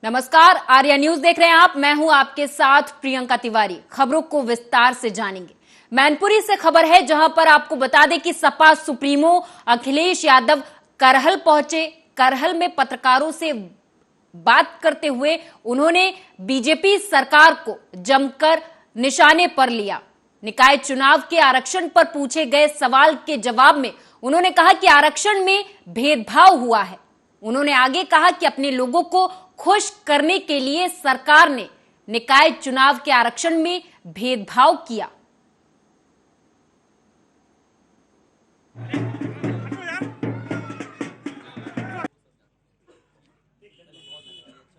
नमस्कार, आर्या न्यूज देख रहे हैं आप। मैं हूं आपके साथ प्रियंका तिवारी। खबरों को विस्तार से जानेंगे। मैनपुरी से खबर है, जहां पर आपको बता दें कि सपा सुप्रीमो अखिलेश यादव करहल पहुंचे। करहल में पत्रकारों से बात करते हुए उन्होंने बीजेपी सरकार को जमकर निशाने पर लिया। निकाय चुनाव के आरक्षण पर पूछे गए सवाल के जवाब में उन्होंने कहा कि आरक्षण में भेदभाव हुआ है। उन्होंने आगे कहा कि अपने लोगों को खुश करने के लिए सरकार ने निकाय चुनाव के आरक्षण में भेदभाव किया।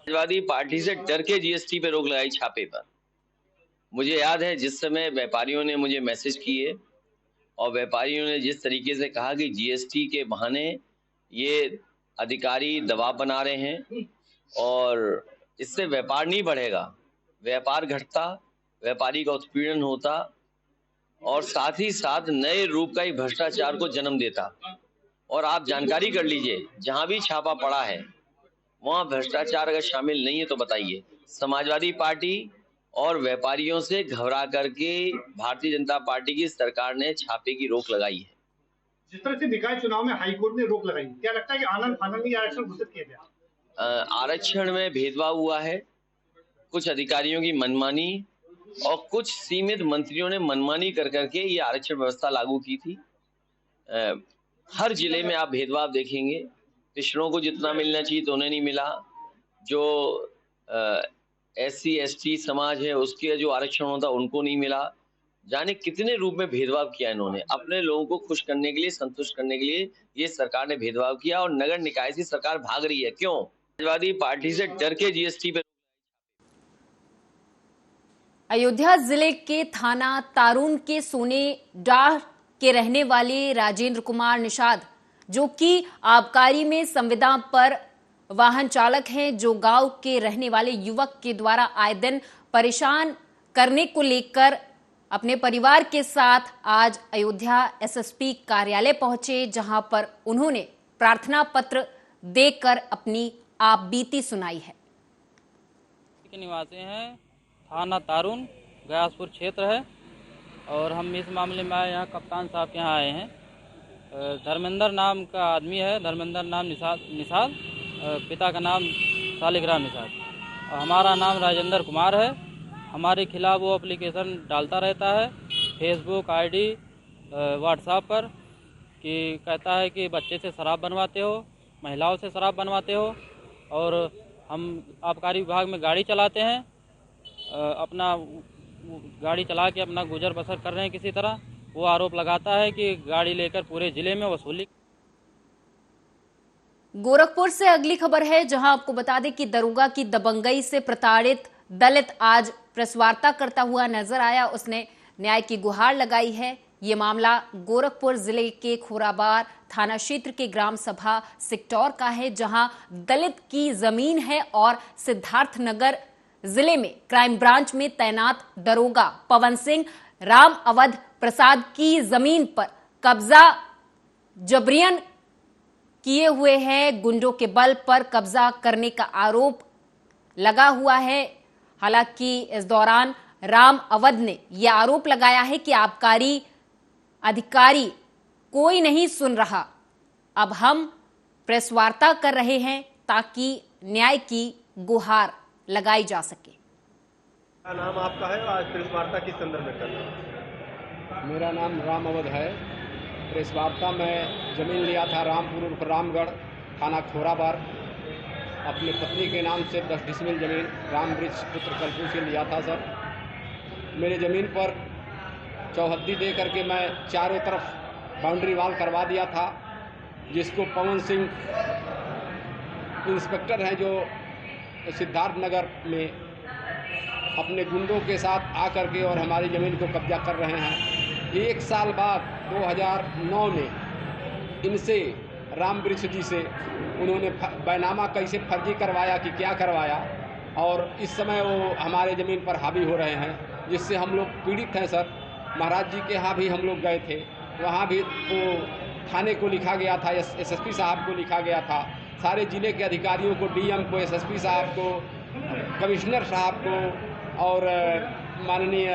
समाजवादी पार्टी से डर के जीएसटी पे रोक लगाई छापे पर। मुझे याद है जिस समय व्यापारियों ने मुझे मैसेज किए और व्यापारियों ने जिस तरीके से कहा कि जीएसटी के बहाने ये अधिकारी दबाव बना रहे हैं और इससे व्यापार नहीं बढ़ेगा, व्यापार घटता, व्यापारी का उत्पीड़न होता और साथ ही साथ नए रूप का ही भ्रष्टाचार को जन्म देता। और आप जानकारी कर लीजिए, जहां भी छापा पड़ा है वहां भ्रष्टाचार अगर शामिल नहीं है तो बताइए। समाजवादी पार्टी और व्यापारियों से घबरा करके भारतीय जनता पार्टी की सरकार ने छापे की रोक लगाई है। जिस तरह से निकाय चुनाव में हाईकोर्ट ने रोक लगाई, क्या लगता है कि आनंद फानन ही आरक्षण घोषित किया गया? आरक्षण में भेदभाव हुआ है, कुछ अधिकारियों की मनमानी और कुछ सीमित मंत्रियों ने मनमानी कर करके ये आरक्षण व्यवस्था लागू की थी। हर जिले में आप भेदभाव देखेंगे, पिछड़ों को जितना मिलना चाहिए तो उन्हें नहीं मिला, जो SC ST समाज है उसके जो आरक्षण होता उनको नहीं मिला। जाने कितने रूप में भेदभाव किया इन्होंने। अपने लोगों को खुश करने के लिए, संतुष्ट करने के लिए ये सरकार ने भेदभाव किया और नगर निकाय से सरकार भाग रही है। क्यों? समाजवादी पार्टी से डर के जीएसटी पे। अयोध्या जिले के थाना तारून के सोनेडाह के रहने वाले राजेंद्र कुमार निषाद, जो कि आबकारी में संविदा पर वाहन चालक हैं, जो गांव के रहने वाले युवक के द्वारा आए दिन परेशान करने को लेकर अपने परिवार के साथ आज अयोध्या SSP कार्यालय पहुंचे, जहां पर उन्होंने प्रार्थना पत्र देकर अपनी आपबीती सुनाई है। निवासी हैं, थाना तारून गयासपुर क्षेत्र है और हम इस मामले में यहाँ कप्तान साहब के यहाँ आए हैं। धर्मेंद्र नाम का आदमी है, धर्मेंद्र नाम निषाद, पिता का नाम शालिग्राम निषाद और हमारा नाम राजेंद्र कुमार है। हमारे खिलाफ वो एप्लीकेशन डालता रहता है फेसबुक ID व्हाट्सएप पर कि कहता है कि बच्चे से शराब बनवाते हो, महिलाओं से शराब बनवाते हो और हम आबकारी विभाग में गाड़ी चलाते हैं, अपना गाड़ी चला के अपना गुजर बसर कर रहे हैं किसी तरह। वो आरोप लगाता है कि गाड़ी लेकर पूरे जिले में वसूली। गोरखपुर से अगली खबर है, जहां आपको बता दें कि दरोगा की दबंगई से प्रताड़ित दलित आज प्रेस वार्ता करता हुआ नजर आया। उसने न्याय की गुहार लगाई है। ये मामला गोरखपुर जिले के खोराबार थाना क्षेत्र के ग्राम सभा सिकटौर का है, जहां दलित की जमीन है और सिद्धार्थनगर जिले में क्राइम ब्रांच में तैनात दरोगा पवन सिंह राम अवध प्रसाद की जमीन पर कब्जा जबरियन किए हुए हैं। गुंडों के बल पर कब्जा करने का आरोप लगा हुआ है। हालांकि इस दौरान राम अवध ने यह आरोप लगाया है कि आबकारी अधिकारी कोई नहीं सुन रहा। अब हम प्रेस वार्ता कर रहे हैं ताकि न्याय की गुहार लगाई जा सके। क्या नाम आपका है और आज प्रेस वार्ता किस संदर्भ में कर रहे हैं? मेरा नाम राम अवध है। प्रेस वार्ता में जमीन लिया था रामपुर उर्फ रामगढ़, थाना खोराबार, अपने पत्नी के नाम से 10 डिसमिल जमीन रामवृक्ष पुत्र कल्पू से लिया था सर। मेरे ज़मीन पर चौहद्दी दे करके मैं चारों तरफ बाउंड्री वॉल करवा दिया था, जिसको पवन सिंह इंस्पेक्टर हैं जो सिद्धार्थनगर में अपने गुंडों के साथ आकर के और हमारी ज़मीन को कब्जा कर रहे हैं। 1 साल बाद 2009 में इनसे रामवृक्ष जी से उन्होंने बैनामा कैसे फर्जी करवाया कि क्या करवाया, और इस समय वो हमारे ज़मीन पर हावी हो रहे हैं, जिससे हम लोग पीड़ित हैं सर। महाराज जी के यहाँ भी हम लोग गए थे, वहाँ भी वो थाने को लिखा गया था, SSP साहब को लिखा गया था सारे ज़िले के अधिकारियों को, डीएम को, एसएसपी साहब को, कमिश्नर साहब को और माननीय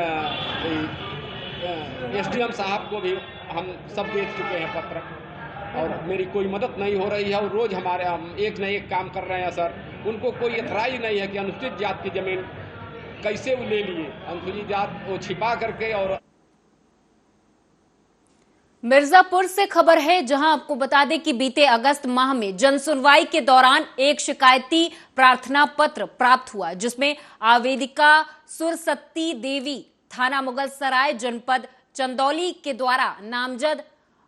एसडीएम साहब को भी हम सब दे चुके हैं पत्र, और मेरी कोई मदद नहीं हो रही है। और रोज़ हमारे हम एक न एक काम कर रहे हैं सर। उनको कोई एतराज़ नहीं है कि अनुसूचित जाति की ज़मीन कैसे वो ले लिए, अनुसूचित जाति वो छिपा करके। और मिर्जापुर से खबर है, जहां आपको बता दें कि बीते अगस्त माह में जनसुनवाई के दौरान एक शिकायती प्रार्थना पत्र प्राप्त हुआ, जिसमें आवेदिका सुरसती देवी थाना मुगलसराय जनपद चंदौली के द्वारा नामजद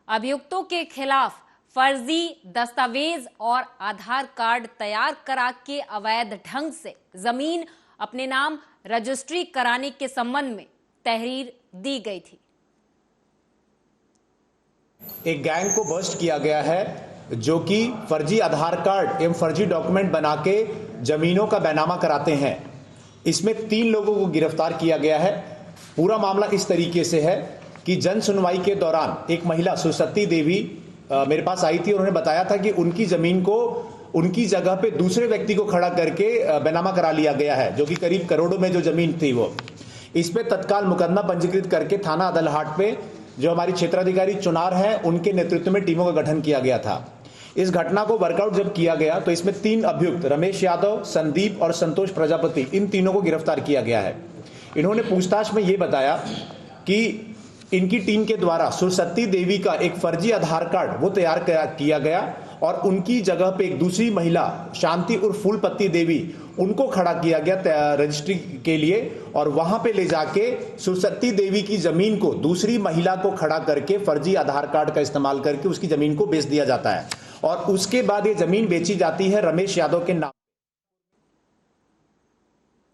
अभियुक्तों के खिलाफ फर्जी दस्तावेज और आधार कार्ड तैयार करा के अवैध ढंग से जमीन अपने नाम रजिस्ट्री कराने के संबंध में तहरीर दी गई थी। एक गैंग को बस्ट किया गया है जो कि फर्जी आधार कार्ड एवं फर्जी डॉक्यूमेंट बना के जमीनों का बैनामा कराते हैं। इसमें 3 लोगों को गिरफ्तार किया गया है। पूरा मामला इस तरीके से है कि जन सुनवाई के दौरान एक महिला सुरसती देवी मेरे पास आई थी। उन्होंने बताया था कि उनकी जमीन को उनकी जगह पे दूसरे व्यक्ति को खड़ा करके बैनामा करा लिया गया है, जो कि करीब करोड़ों में जो जमीन थी वो। इस पे तत्काल मुकदमा पंजीकृत करके थाना अदलहाट पे जो हमारी क्षेत्राधिकारी चुनार है उनके नेतृत्व में टीमों का गठन किया गया था। इस घटना को वर्कआउट जब किया गया तो इसमें 3 अभियुक्त रमेश यादव, संदीप और संतोष प्रजापति, इन तीनों को गिरफ्तार किया गया है। इन्होंने पूछताछ में ये बताया कि इनकी टीम के द्वारा सुरसती देवी का एक फर्जी आधार कार्ड वो तैयार किया गया और उनकी जगह पे एक दूसरी महिला शांति उर्फ फूलपत्ती देवी, उनको खड़ा किया गया रजिस्ट्री के लिए, और वहां पे ले जाके सुरसती देवी की जमीन को दूसरी महिला को खड़ा करके फर्जी आधार कार्ड का इस्तेमाल करके उसकी जमीन को बेच दिया जाता है और उसके बाद ये जमीन बेची जाती है रमेश यादव के नाम।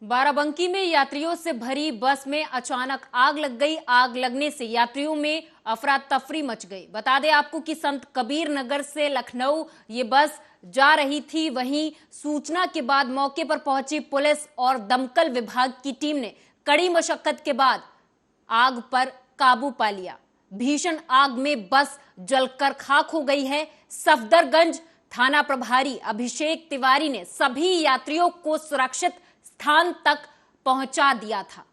बाराबंकी में यात्रियों से भरी बस में अचानक आग लग गई। आग लगने से यात्रियों में अफरा तफरी मच गई। बता दें आपको कि संत कबीर नगर से लखनऊ ये बस जा रही थी। वहीं सूचना के बाद मौके पर पहुंची पुलिस और दमकल विभाग की टीम ने कड़ी मशक्कत के बाद आग पर काबू पा लिया। भीषण आग में बस जलकर खाक हो गई है। सफदरगंज थाना प्रभारी अभिषेक तिवारी ने सभी यात्रियों को सुरक्षित स्थान तक पहुंचा दिया था।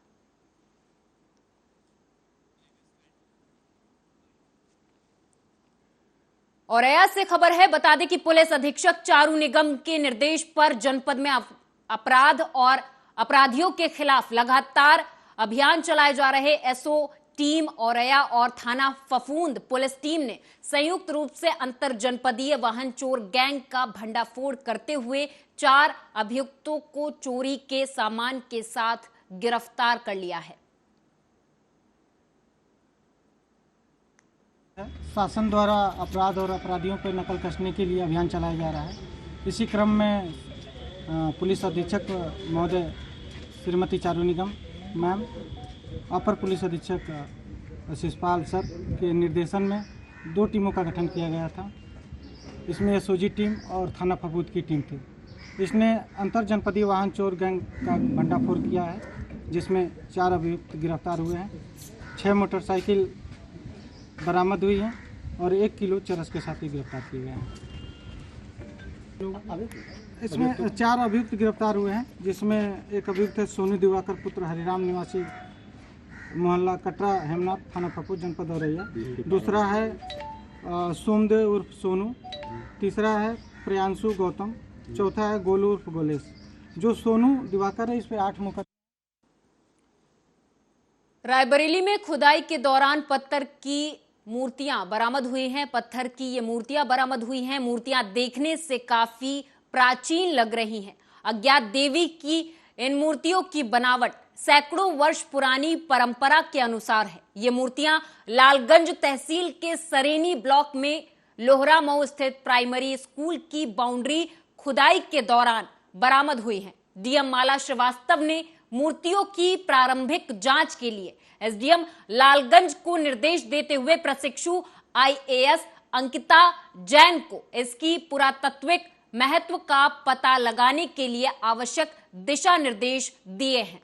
औरैया से खबर है, बता दें कि पुलिस अधीक्षक चारू निगम के निर्देश पर जनपद में अपराध और अपराधियों के खिलाफ लगातार अभियान चलाए जा रहे एसओ टीम औरैया और थाना फफूंद पुलिस टीम ने संयुक्त रूप से अंतर जनपदीय वाहन चोर गैंग का भंडाफोड़ करते हुए 4 अभियुक्तों को चोरी के सामान के साथ गिरफ्तार कर लिया है। शासन द्वारा अपराध और अपराधियों पर नकल कसने के लिए अभियान चलाया जा रहा है। इसी क्रम में पुलिस अधीक्षक महोदय श्रीमती चारू निगम मैम, अपर पुलिस अधीक्षक शिषपाल सर के निर्देशन में 2 टीमों का गठन किया गया था। इसमें एसओजी टीम और थाना फफूंद की टीम थी। इसने अंतर जनपदीय वाहन चोर गैंग का भंडाफोड़ किया है, जिसमें 4 अभियुक्त गिरफ्तार हुए हैं, 6 मोटरसाइकिल बरामद हुई है और 1 किलो चरस के साथ ही गिरफ्तार किए गए हैं। इसमें 4 अभियुक्त गिरफ्तार हुए हैं, जिसमें एक अभियुक्त है सोनू दिवाकर पुत्र हरिराम निवासी मोहल्ला कटरा हेमनाथ थाना फफूंद जनपद औरैया। दूसरा है सोमदेव उर्फ सोनू। तीसरा है प्रियांशु गौतम। चौथा है गोलू उर्फ गोलेश। जो सोनू दिवाकर है, इस पे 8 मुकदमे। रायबरेली में खुदाई के दौरान पत्थर की मूर्तियां बरामद हुई हैं। पत्थर की ये मूर्तियां बरामद हुई हैं। मूर्तियां देखने से काफी प्राचीन लग रही हैं। अज्ञात देवी की इन मूर्तियों की बनावट सैकड़ों वर्ष पुरानी परंपरा के अनुसार है। ये मूर्तियां लालगंज तहसील के सरेनी ब्लॉक में लोहरा मऊ स्थित प्राइमरी स्कूल की बाउंड्री खुदाई के दौरान बरामद हुई हैं। डीएम माला श्रीवास्तव ने मूर्तियों की प्रारंभिक जांच के लिए एसडीएम लालगंज को निर्देश देते हुए प्रशिक्षु आईएएस अंकिता जैन को इसकी पुरातत्विक महत्व का पता लगाने के लिए आवश्यक दिशा निर्देश दिए हैं।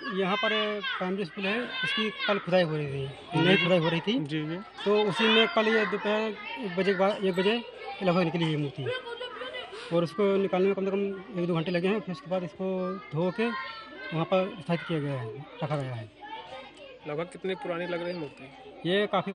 यहाँ पर प्राइमरी स्कूल है, इसकी कल खुदाई हो रही थी, नई खुदाई हो रही थी जी। तो उसी में कल ये दोपहर 1 बजे के बाद 1 बजे लगभग निकली ये मूर्ति, और उसको निकालने में कम से कम 1-2 घंटे लगे हैं। फिर उसके बाद इसको धो के वहाँ पर स्थापित किया गया है, रखा गया है। लगभग कितनी पुरानी लग रही है मूर्ति? ये काफ़ी।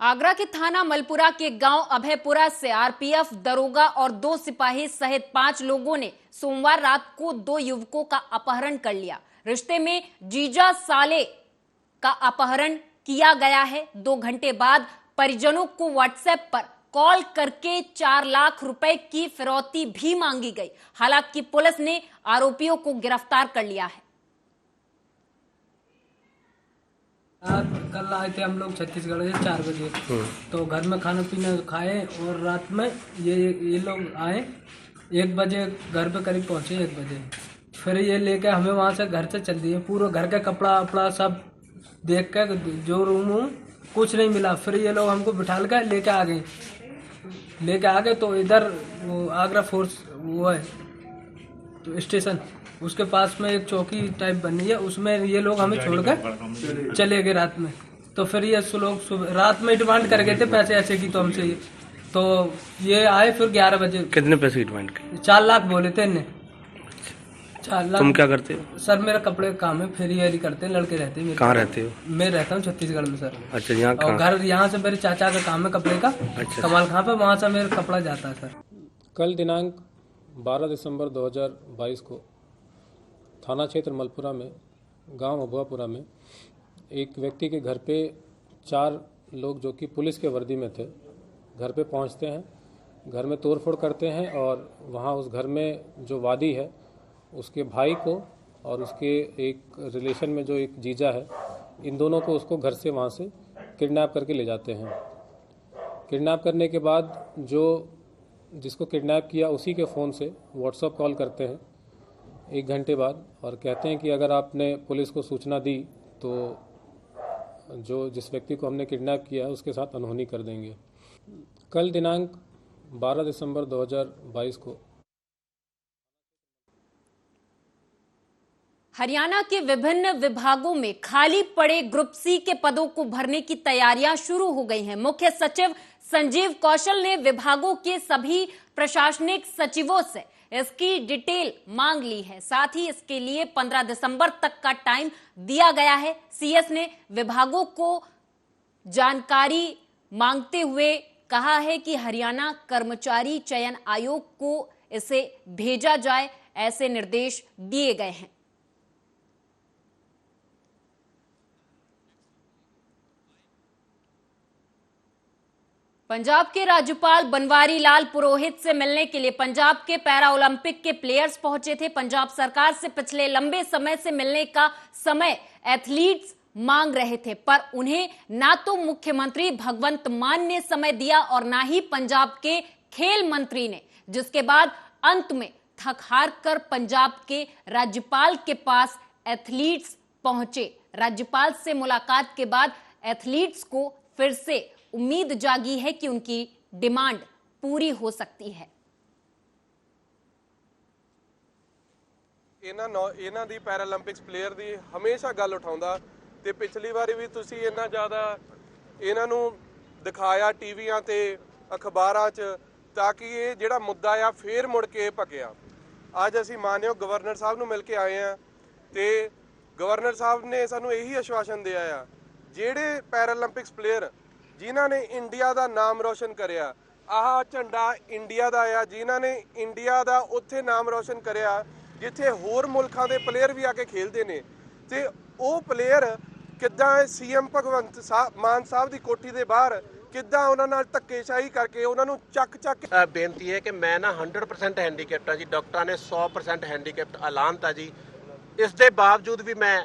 आगरा के थाना मलपुरा के गांव अभयपुरा से आरपीएफ दरोगा और 2 सिपाही सहित 5 लोगों ने सोमवार रात को 2 युवकों का अपहरण कर लिया। रिश्ते में जीजा साले का अपहरण किया गया है। 2 घंटे बाद परिजनों को व्हाट्सएप पर कॉल करके 4 लाख रुपए की फिरौती भी मांगी गई। हालांकि पुलिस ने आरोपियों को गिरफ्तार कर लिया है। कल आए थे हम लोग छत्तीसगढ़ से 4 बजे, तो घर में खाना पीना खाए और रात में ये लोग आए 1 बजे, घर पे करीब पहुंचे 1 बजे। फिर ये लेके हमें वहां से घर से चल दिए। पूरा घर का कपड़ा वपड़ा सब देख कर जो रूम कुछ नहीं मिला। फिर ये लोग हमको बिठाल कर लेके आ गए तो इधर वो आगरा फोर्स वो है तो स्टेशन, उसके पास में एक चौकी टाइप बनी है, उसमें ये लोग हमें छोड़कर चले गए रात में। तो फिर ये लोग रात में डिमांड कर गए थे पैसे ऐसे की, तो हमसे तो ये आए फिर 11 बजे। कितने पैसे की डिमांड की? 4 लाख बोले थे इन्हें। 4 लाख। तुम क्या करते हो? सर मेरा कपड़े का काम है, फेरी वेरी करते हैं, लड़के रहते हैं। कहाँ रहते हो? मैं रहता हूँ छत्तीसगढ़ में सर। अच्छा, यहाँ और घर यहाँ से मेरे चाचा का काम है कपड़े का। अच्छा। कमाल खां पे वहाँ से मेरा कपड़ा जाता है सर। कल दिनांक 12 दिसंबर 2022 को थाना क्षेत्र मलपुरा में गांव अभुआपुरा में एक व्यक्ति के घर पे 4 लोग जो कि पुलिस के वर्दी में थे घर पे पहुंचते हैं, घर में तोड़फोड़ करते हैं और वहां उस घर में जो वादी है उसके भाई को और उसके एक रिलेशन में जो एक जीजा है, इन दोनों को उसको घर से वहां से किडनैप करके ले जाते हैं। किडनैप करने के बाद जो जिसको किडनैप किया उसी के फ़ोन से व्हाट्सएप कॉल करते हैं 1 घंटे बाद और कहते हैं कि अगर आपने पुलिस को सूचना दी तो जो जिस व्यक्ति को हमने किडनैप किया है उसके साथ अनहोनी कर देंगे। कल दिनांक 12 दिसंबर 2022 को हरियाणा के विभिन्न विभागों में खाली पड़े ग्रुप सी के पदों को भरने की तैयारियां शुरू हो गई हैं। मुख्य सचिव संजीव कौशल ने विभागों के सभी प्रशासनिक सचिवों से इसकी डिटेल मांग ली है। साथ ही इसके लिए 15 दिसंबर तक का टाइम दिया गया है। सीएस ने विभागों को जानकारी मांगते हुए कहा है कि हरियाणा कर्मचारी चयन आयोग को इसे भेजा जाए, ऐसे निर्देश दिए गए हैं। पंजाब के राज्यपाल बनवारी लाल पुरोहित से मिलने के लिए पंजाब के पैरा ओलंपिक के प्लेयर्स पहुंचे थे। पंजाब सरकार से पिछले लंबे समय से मिलने का समय एथलीट्स मांग रहे थे, पर उन्हें ना तो मुख्यमंत्री भगवंत मान ने समय दिया और ना ही पंजाब के खेल मंत्री ने, जिसके बाद अंत में थक हार कर पंजाब के राज्यपाल के पास एथलीट्स पहुंचे। राज्यपाल से मुलाकात के बाद एथलीट्स को फिर से उम्मीद जागी है कि उनकी डिमांड पूरी हो सकती है। ਇਹਨਾਂ ਦੀ ਪੈਰਾਲੰਪਿਕਸ ਪਲੇਅਰ ਦੀ ਹਮੇਸ਼ਾ ਗੱਲ ਉਠਾਉਂਦਾ ਤੇ ਪਿਛਲੀ ਵਾਰੀ ਵੀ ਤੁਸੀਂ ਇੰਨਾ ਜ਼ਿਆਦਾ ਇਹਨਾਂ ਨੂੰ ਦਿਖਾਇਆ ਟੀਵੀਆਂ ਤੇ ਅਖਬਾਰਾਂ 'ਚ ਤਾਂ ਕਿ ਇਹ ਜਿਹੜਾ ਮੁੱਦਾ ਆ ਫੇਰ ਮੁੜ ਕੇ ਭਖਿਆ। ਅੱਜ ਅਸੀਂ ਮਾਨਯੋਗ ਗਵਰਨਰ ਸਾਹਿਬ ਨੂੰ ਮਿਲ ਕੇ ਆਏ ਆ ਤੇ ਗਵਰਨਰ ਸਾਹਿਬ ਨੇ ਸਾਨੂੰ ਇਹੀ ਆਸ਼ਵਾਸਨ ਦਿਆ ਆ ਜਿਹੜੇ ਪੈਰਾਲੰਪਿਕਸ ਪਲੇਅਰ ਜਿਨ੍ਹਾਂ ਨੇ ਇੰਡੀਆ ਦਾ ਨਾਮ ਰੋਸ਼ਨ ਕਰਿਆ, ਆਹ ਝੰਡਾ ਇੰਡੀਆ ਦਾ ਆ, ਜਿਨ੍ਹਾਂ ਨੇ ਇੰਡੀਆ ਦਾ ਉੱਥੇ ਨਾਮ ਰੋਸ਼ਨ ਕਰਿਆ ਜਿੱਥੇ ਹੋਰ ਮੁਲਕਾਂ ਦੇ ਪਲੇਅਰ ਵੀ ਆ ਕੇ ਖੇਡਦੇ ਨੇ, ਤੇ ਉਹ ਪਲੇਅਰ ਕਿੱਦਾਂ ਸੀਐਮ ਭਗਵੰਤ ਮਾਨ ਸਾਹਿਬ ਦੀ ਕੋਠੀ ਦੇ ਬਾਹਰ ਕਿੱਦਾਂ ਉਹਨਾਂ ਨਾਲ ਧੱਕੇਸ਼ਾਹੀ ਕਰਕੇ ਉਹਨਾਂ ਨੂੰ ਚੱਕ ਬੇਨਤੀ ਹੈ ਕਿ ਮੈਂ ਨਾ 100% ਹੈਂਡੀਕੈਪਟ ਆ ਜੀ, ਡਾਕਟਰਾਂ ਨੇ 100% ਹੈਂਡੀਕੈਪਟ ਐਲਾਨਤਾ ਜੀ। ਇਸ ਦੇ ਬਾਵਜੂਦ ਵੀ ਮੈਂ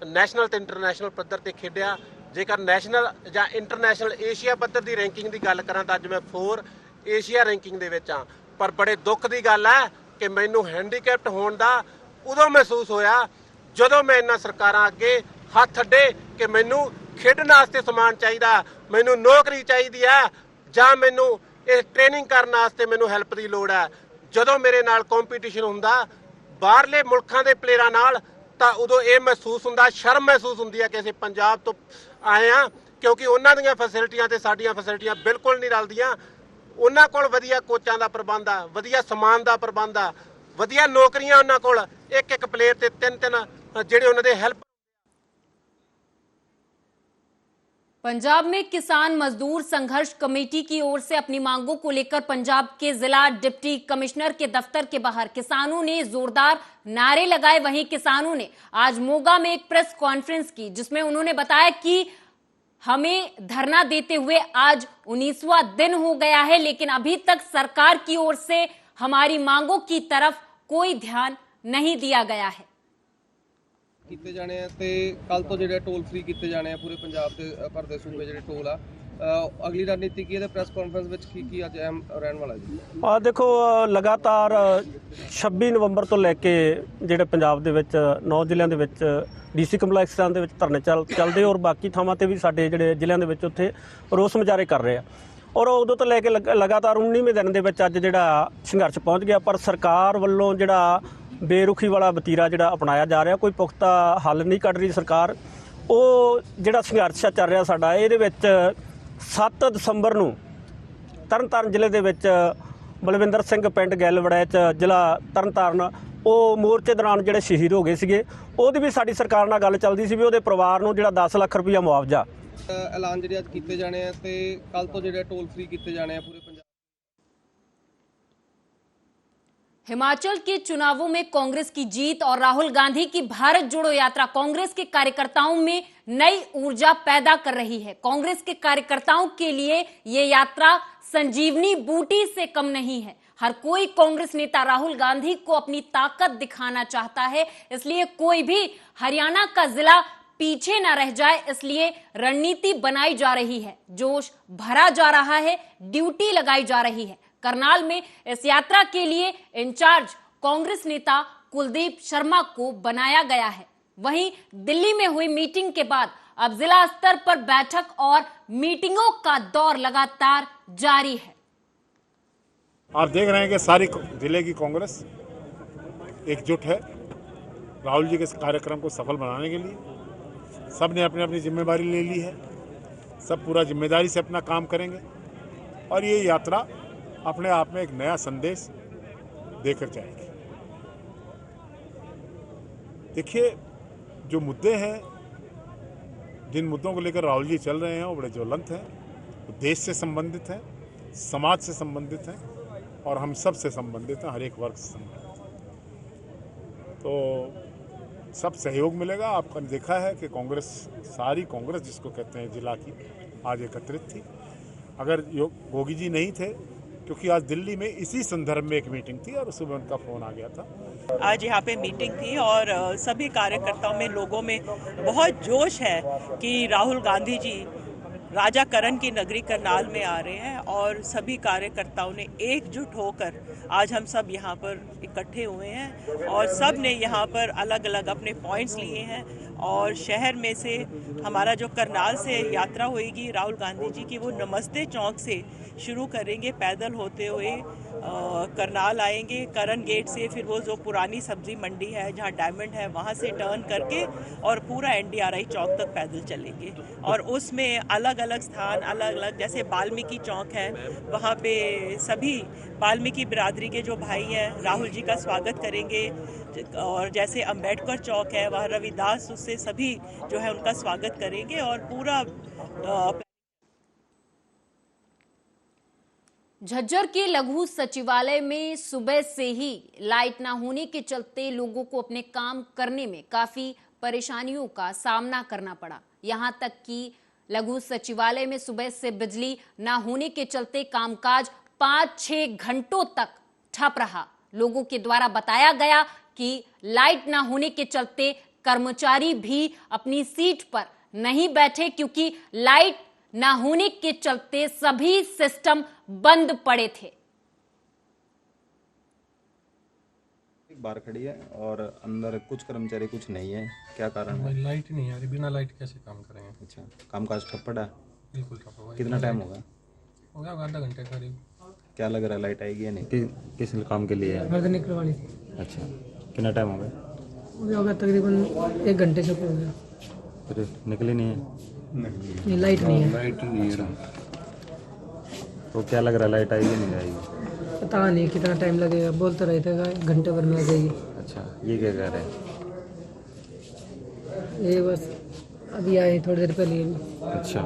ਨੈਸ਼ਨਲ ਤੇ ਇੰਟਰਨੈਸ਼ਨਲ ਪੱਧਰ ਤੇ ਖੇਡਿਆ। ਜੇਕਰ ਨੈਸ਼ਨਲ ਜਾਂ ਇੰਟਰਨੈਸ਼ਨਲ ਏਸ਼ੀਆ ਪੱਧਰ ਦੀ ਰੈਂਕਿੰਗ ਦੀ ਗੱਲ ਕਰਾਂ ਤਾਂ ਅੱਜ ਮੈਂ 4 ਏਸ਼ੀਆ ਰੈਂਕਿੰਗ ਦੇ ਵਿੱਚ ਆ। ਪਰ ਬੜੇ ਦੁੱਖ ਦੀ ਗੱਲ ਹੈ ਕਿ ਮੈਨੂੰ ਹੈਂਡੀਕੈਪਟ ਹੋਣ ਦਾ ਉਦੋਂ ਮਹਿਸੂਸ ਹੋਇਆ ਜਦੋਂ ਮੈਂ ਇਹਨਾਂ ਸਰਕਾਰਾਂ ਅੱਗੇ ਹੱਥ ਅੱਡੇ ਕਿ ਮੈਨੂੰ ਖੇਡਣ ਵਾਸਤੇ ਸਮਾਨ ਚਾਹੀਦਾ, ਮੈਨੂੰ ਨੌਕਰੀ ਚਾਹੀਦੀ ਹੈ ਜਾਂ ਮੈਨੂੰ ਇਹ ਟ੍ਰੇਨਿੰਗ ਕਰਨ ਵਾਸਤੇ ਮੈਨੂੰ ਹੈਲਪ ਦੀ ਲੋੜ ਹੈ। ਜਦੋਂ ਮੇਰੇ ਨਾਲ ਕੰਪੀਟੀਸ਼ਨ ਹੁੰਦਾ ਬਾਹਰਲੇ ਮੁਲਕਾਂ ਦੇ ਪਲੇਅਰਾਂ ਨਾਲ ਤਾਂ ਉਦੋਂ ਇਹ ਮਹਿਸੂਸ ਹੁੰਦਾ, ਸ਼ਰਮ ਮਹਿਸੂਸ ਹੁੰਦੀ ਹੈ ਕਿ ਅਸੀਂ ਪੰਜਾਬ ਤੋਂ ਆਏ ਹਾਂ, ਕਿਉਂਕਿ ਉਹਨਾਂ ਦੀਆਂ ਫੈਸਿਲਿਟੀਆਂ ਤੇ ਸਾਡੀਆਂ ਫੈਸਿਲਿਟੀਆਂ ਬਿਲਕੁਲ ਨਹੀਂ ਰਲਦੀਆਂ। ਉਹਨਾਂ ਕੋਲ ਵਧੀਆ ਕੋਚਾਂ ਦਾ ਪ੍ਰਬੰਧ ਆ, ਵਧੀਆ ਸਮਾਨ ਦਾ ਪ੍ਰਬੰਧ ਆ, ਵਧੀਆ ਨੌਕਰੀਆਂ ਉਹਨਾਂ ਕੋਲ, ਇੱਕ ਇੱਕ ਪਲੇਅਰ ਤੇ ਤਿੰਨ ਜਿਹੜੇ ਉਹਨਾਂ ਦੇ ਹੈਲਪ। पंजाब में किसान मजदूर संघर्ष कमेटी की ओर से अपनी मांगों को लेकर पंजाब के जिला डिप्टी कमिश्नर के दफ्तर के बाहर किसानों ने जोरदार नारे लगाए। वहीं किसानों ने आज मोगा में एक प्रेस कॉन्फ्रेंस की, जिसमें उन्होंने बताया कि हमें धरना देते हुए आज 19वां दिन हो गया है, लेकिन अभी तक सरकार की ओर से हमारी मांगों की तरफ कोई ध्यान नहीं दिया गया है। ਕੀਤੇ ਜਾਣੇ ਆ ਤੇ ਕੱਲ ਤੋਂ ਜਿਹੜੇ ਟੋਲ ਫ੍ਰੀ ਕੀਤੇ ਜਾਣੇ ਆ ਪੂਰੇ ਪੰਜਾਬ ਦੇ ਭਰ ਦੇ ਸੂਬੇ ਜਿਹੜੇ ਟੋਲ ਆ। ਅਗਲੀ ਰਣਨੀਤੀ ਕੀ ਹੈ ਤੇ ਪ੍ਰੈਸ ਕਾਨਫਰੰਸ ਵਿੱਚ ਕੀ ਅੱਜ ਅਹਿਮ ਰਹਿਣ ਵਾਲਾ ਜੀ? ਦੇਖੋ ਲਗਾਤਾਰ 26 ਨਵੰਬਰ ਤੋਂ ਲੈ ਕੇ ਜਿਹੜੇ ਪੰਜਾਬ ਦੇ ਵਿੱਚ 9 ਜ਼ਿਲ੍ਹਿਆਂ ਦੇ ਵਿੱਚ ਡੀਸੀ ਕੰਪਲੈਕਸਾਂ ਦੇ ਵਿੱਚ ਧਰਨੇ ਚੱਲਦੇ ਔਰ ਬਾਕੀ ਥਾਵਾਂ ਤੇ ਵੀ ਸਾਡੇ ਜਿਹੜੇ ਜ਼ਿਲ੍ਹਿਆਂ ਦੇ ਵਿੱਚ ਉੱਥੇ ਰੋਸ ਮੁਜ਼ਾਹਰੇ ਕਰ ਰਹੇ ਆ ਔਰ ਉਦੋਂ ਤੋਂ ਲੈ ਕੇ ਲਗਾਤਾਰ 19ਵੇਂ ਦਿਨ ਦੇ ਵਿੱਚ ਅੱਜ ਜਿਹੜਾ ਸੰਘਰਸ਼ ਪਹੁੰਚ ਗਿਆ। ਪਰ ਸਰਕਾਰ ਵੱਲੋਂ ਜਿਹੜਾ ਬੇਰੁਖੀ ਵਾਲਾ ਵਤੀਰਾ ਜਿਹੜਾ ਅਪਣਾਇਆ ਜਾ ਰਿਹਾ, ਕੋਈ ਪੁਖਤਾ ਹੱਲ ਨਹੀਂ ਕੱਢ ਰਹੀ ਸਰਕਾਰ। ਉਹ ਜਿਹੜਾ ਸੰਘਰਸ਼ ਚੱਲ ਰਿਹਾ ਸਾਡਾ, ਇਹਦੇ ਵਿੱਚ 7 ਦਸੰਬਰ ਨੂੰ ਤਰਨਤਾਰਨ ਜ਼ਿਲ੍ਹੇ ਦੇ ਵਿੱਚ ਬਲਵਿੰਦਰ ਸਿੰਘ ਪਿੰਡ ਗਿੱਲ ਵੜੈਚ ਜ਼ਿਲ੍ਹਾ ਤਰਨਤਾਰਨ, ਉਹ ਮੋਰਚੇ ਦੌਰਾਨ ਜਿਹੜੇ ਸ਼ਹੀਦ ਹੋ ਗਏ ਸੀਗੇ, ਉਹਦੀ ਵੀ ਸਾਡੀ ਸਰਕਾਰ ਨਾਲ ਗੱਲ ਚੱਲਦੀ ਸੀ ਵੀ ਉਹਦੇ ਪਰਿਵਾਰ ਨੂੰ ਜਿਹੜਾ 10 ਲੱਖ ਰੁਪਈਆ ਮੁਆਵਜ਼ਾ ਐਲਾਨ ਜਿਹੜੇ ਅੱਜ ਕੀਤੇ ਜਾਣੇ ਆ ਤੇ ਕੱਲ ਤੋਂ ਜਿਹੜੇ ਟੋਲ ਫ੍ਰੀ ਕੀਤੇ ਜਾਣੇ ਆ ਪੂਰੇ ਪੰਜਾਬ। हिमाचल के चुनावों में कांग्रेस की जीत और राहुल गांधी की भारत जोड़ो यात्रा कांग्रेस के कार्यकर्ताओं में नई ऊर्जा पैदा कर रही है। कांग्रेस के कार्यकर्ताओं के लिए ये यात्रा संजीवनी बूटी से कम नहीं है। हर कोई कांग्रेस नेता राहुल गांधी को अपनी ताकत दिखाना चाहता है, इसलिए कोई भी हरियाणा का जिला पीछे न रह जाए, इसलिए रणनीति बनाई जा रही है, जोश भरा जा रहा है, ड्यूटी लगाई जा रही है। करनाल में इस यात्रा के लिए इंचार्ज कांग्रेस नेता कुलदीप शर्मा को बनाया गया है। वहीं दिल्ली में हुई मीटिंग के बाद अब जिला स्तर पर बैठक और मीटिंगों का दौर लगातार जारी है। आप देख रहे हैं कि सारी जिले की कांग्रेस एकजुट है राहुल जी के कार्यक्रम को सफल बनाने के लिए। सब ने अपनी अपनी जिम्मेदारी ले ली है, सब पूरा जिम्मेदारी से अपना काम करेंगे और ये यात्रा अपने आप में एक नया संदेश देकर जाएगी। देखिए, जो मुद्दे हैं, जिन मुद्दों को लेकर राहुल जी चल रहे हैं, वो बड़े ज्वलंत हैं, वो देश से संबंधित हैं, समाज से संबंधित हैं और हम सब से संबंधित हैं, हर एक वर्ग से संबंधित हैं। तो सब सहयोग मिलेगा। आपने देखा है कि कांग्रेस, सारी कांग्रेस जिसको कहते हैं जिला की, आज एकत्रित थी। अगर योगी जी नहीं थे, क्योंकि आज दिल्ली में इसी संदर्भ में एक मीटिंग थी और सुबह उनका फोन आ गया था। आज यहाँ पे मीटिंग थी और सभी कार्यकर्ताओं में, लोगों में बहुत जोश है कि राहुल गांधी जी राजा करण की नगरी करनाल में आ रहे हैं और सभी कार्यकर्ताओं ने एकजुट होकर आज हम सब यहाँ पर इकट्ठे हुए हैं और सब ने यहाँ पर अलग अलग अपने पॉइंट्स लिए हैं और शहर में से हमारा जो करनाल से यात्रा होएगी राहुल गांधी जी की, वो नमस्ते चौक से शुरू करेंगे, पैदल होते हुए करनाल आएंगे, करण गेट से, फिर वो जो पुरानी सब्जी मंडी है जहाँ डायमंड है वहाँ से टर्न करके और पूरा NDRI चौक तक पैदल चलेंगे। और उसमें अलग अलग स्थान, अलग अलग, जैसे वाल्मीकि चौक है, वहाँ पे सभी वाल्मीकि बिरादरी के जो भाई हैं राहुल जी का स्वागत करेंगे। और जैसे अंबेडकर चौक है, वहाँ रविदास, उससे सभी जो है उनका स्वागत करेंगे और पूरा झज्जर के लघु सचिवालय में सुबह से ही लाइट न होने के चलते लोगों को अपने काम करने में काफी परेशानियों का सामना करना पड़ा। यहां तक कि लघु सचिवालय में सुबह से बिजली न होने के चलते कामकाज 5-6 घंटों तक ठप रहा। लोगों के द्वारा बताया गया कि लाइट न होने के चलते कर्मचारी भी अपनी सीट पर नहीं बैठे, क्योंकि लाइट न होने के चलते सभी सिस्टम बंद पड़े थे। बाहर खड़ी है और अंदर कुछ कर्मचारी कुछ नहीं है, क्या कारण है? लाइट नहीं आ रही, बिना लाइट कैसे काम करेंगे? अच्छा, कामकाज ठप पड़ा? बिल्कुल ठप हुआ। कितना टाइम होगा? हो गया आधा घंटे करीब। क्या लग रहा है लाइट आएगी या नहीं? किस काम के लिए है? निकलवानी थी। अच्छा, कितना टाइम हो गया? अभी हो गया तकरीबन 1 घंटे से हो गया। फिर निकली नहीं है? ये लाइट नहीं है। लाइट नहीं है। तो क्या लग रहा है, लाइट आएगी नहीं आएगी? पता नहीं कितना टाइम लगेगा, बोलते रहे थे घंटे भर में आ जाएगी। अच्छा, ये क्या कह रहे हैं? ये बस अभी आए थोड़ी देर पहले। अच्छा।